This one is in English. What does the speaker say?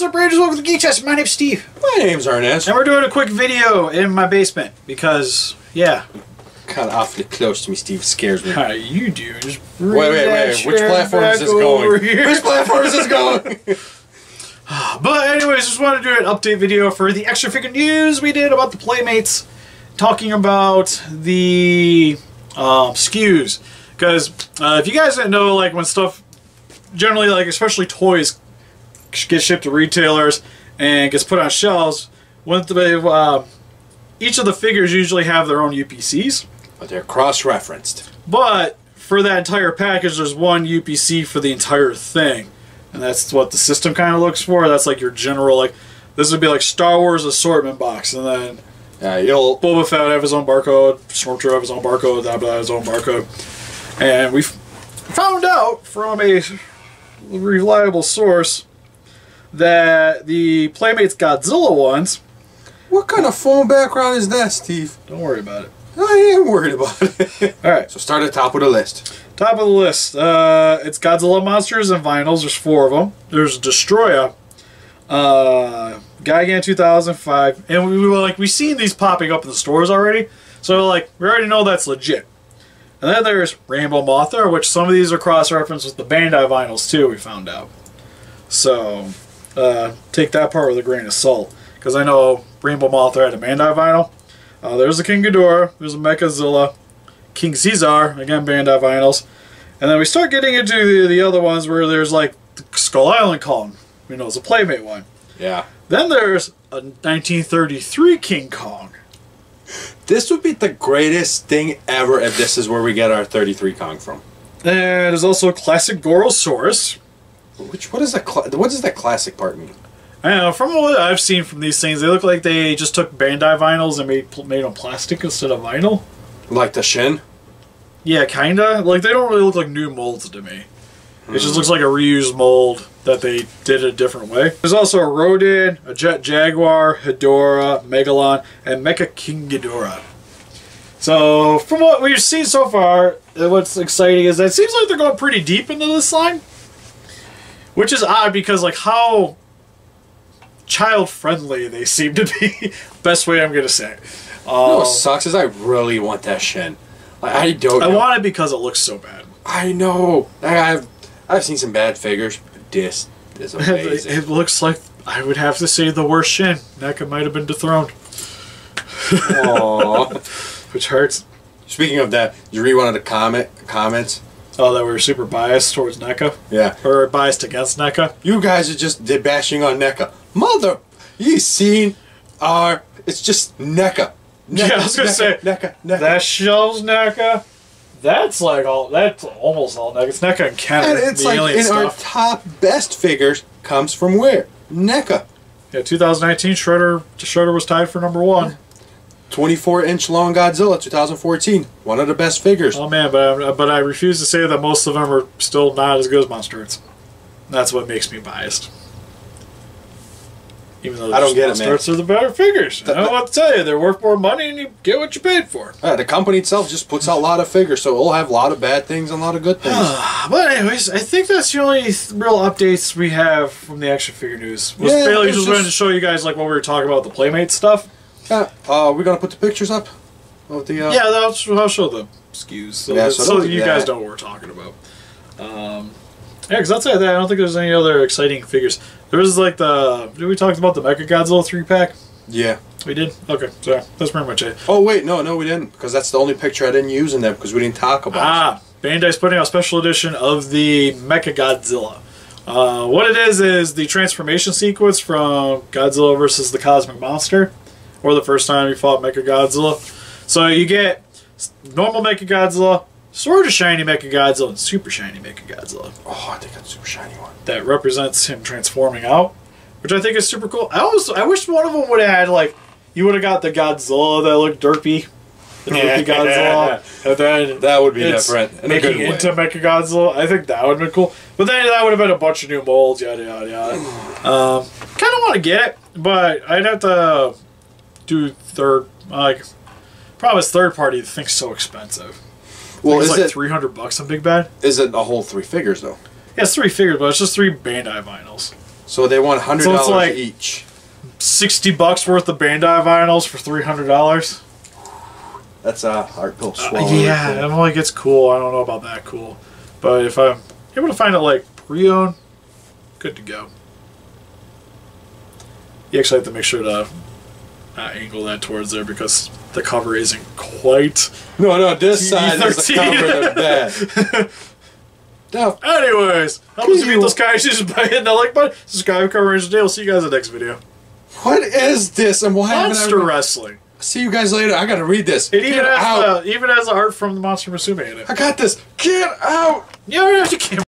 what's up, Rangers? Welcome to Geek Chest. My name's Steve. My name's Ernest. And we're doing a quick video in my basement because, yeah. Kind of awfully close to me, Steve. Scares me. How you do? Just wait. Which platform is this going? Which platform is this going? But anyways, just wanted to do an update video for the extra figure news we did about the Playmates, talking about the SKUs. Because if you guys didn't know, like when stuff, generally, like especially toys, get shipped to retailers and gets put on shelves, each of the figures usually have their own UPCs. But they're cross-referenced. But for that entire package, there's one UPC for the entire thing. And that's what the system kind of looks for. That's like your general, like, this would be like Star Wars assortment box. And then Boba Fett would have his own barcode, Stormtrooper have his own barcode, that would have his own barcode. And we found out from a reliable source that the Playmates Godzilla ones... What kind of foam background is that, Steve? Don't worry about it. I am worried about it. Alright. So start at the top of the list. Top of the list. It's Godzilla monsters and vinyls. There's 4 of them. There's Destroya, Gigan 2005, and we've seen these popping up in the stores already. So like we already know that's legit. And then there's Rainbow Mothra, which some of these are cross-referenced with the Bandai vinyls too. We found out. So take that part with a grain of salt, because I know Rainbow Mothra had a Bandai vinyl. There's the King Ghidorah. There's a MechaGodzilla. King Caesar, again Bandai vinyls. And then we start getting into the other ones where there's like the Skull Island Kong. You know, it's a Playmate one. Yeah. Then there's a 1933 King Kong. This would be the greatest thing ever if this is where we get our 33 Kong from. And there's also a classic Gorosaurus. What does that classic part mean? I don't know, from what I've seen from these things, they look like they just took Bandai vinyls and made them plastic instead of vinyl. Like the Shin? Yeah, kinda. Like, they don't really look like new molds to me. It just looks like a reused mold that they did a different way. There's also a Rodan, a Jet Jaguar, Hedorah, Megalon, and Mecha King Ghidorah. So, from what we've seen so far, what's exciting is that it seems like they're going pretty deep into this line. Which is odd because, like, how child-friendly they seem to be. Best way I'm going to say. You know what sucks is I really want that Shin. Like, I don't know. I want it because it looks so bad. I know. I've seen some bad figures. But this is amazing. It looks like, I would have to say, the worst Shin. NECA might have been dethroned. Aww. Which hurts. Speaking of that, did you read one of the comments? Oh, that we're super biased towards NECA? Yeah. Or biased against NECA? You guys are just bashing on NECA. Mother, you seen our... It's just NECA. Yeah, I was gonna say NECA. That shows NECA. That's like that's almost all NECA. It's NECA and Kenner. And it's like our top best figures comes from where? NECA. Yeah, 2019 Shredder was tied for #1. 24-inch long Godzilla, 2014. One of the best figures. Oh man, but I refuse to say that most of them are still not as good as Monster Arts. That's what makes me biased. Even though I don't get it, man. Monster Arts are the better figures. I don't know what to tell you. They're worth more money and you get what you paid for. The company itself just puts out a lot of figures, so it'll have a lot of bad things and a lot of good things. But anyways, I think that's the only real updates we have from the action figure news. Was yeah, Bailey just wanted to show you guys like what we were talking about, the Playmate stuff. Yeah, we're gonna put the pictures up of the. Yeah, I'll show the SKUs so you guys know what we're talking about. Yeah, because outside of that, I don't think there's any other exciting figures. There was like did we talk about the MechaGodzilla 3-pack? Yeah. We did? Okay, so that's pretty much it. Oh wait, no we didn't, because that's the only picture I didn't use in there because we didn't talk about it. Bandai's putting out a special edition of the MechaGodzilla. What it is the transformation sequence from Godzilla versus the Cosmic Monster, or the first time you fought MechaGodzilla. So you get normal MechaGodzilla, sort of shiny MechaGodzilla, and super shiny MechaGodzilla. Oh, I think that's a super shiny one. That represents him transforming out, which I think is super cool. I wish one of them would have had, like, you would have got the Godzilla that looked derpy. The derpy Godzilla. And then that would be different. Making into MechaGodzilla. I think that would have been cool. But then that would have been a bunch of new molds, yada, yada, yada. Kind of want to get it, but I'd have to do probably third party. The thing's so expensive. Well, it's like $300 on Big Bad. Is it a whole 3 figures though? Yeah, it's 3 figures, but it's just 3 Bandai vinyls. So they want $100 So it's like each. $60 worth of Bandai vinyls for $300. That's a heart pill swallow. Yeah, right there. I'm like, it's cool. I don't know about that cool. But if I'm able to find it like pre-owned, good to go. You actually have to make sure to angle that towards there because the cover isn't quite. No, this side is the cover of that. Now, anyways, help us beat those guys just by hitting the like button. Subscribe, cover, and we'll see you guys in the next video. what is this and why haven't I Monster Wrestling. See you guys later. I gotta read this. It even has the art from the Monster Musume in it. I got this. Get out! Yeah, you can't.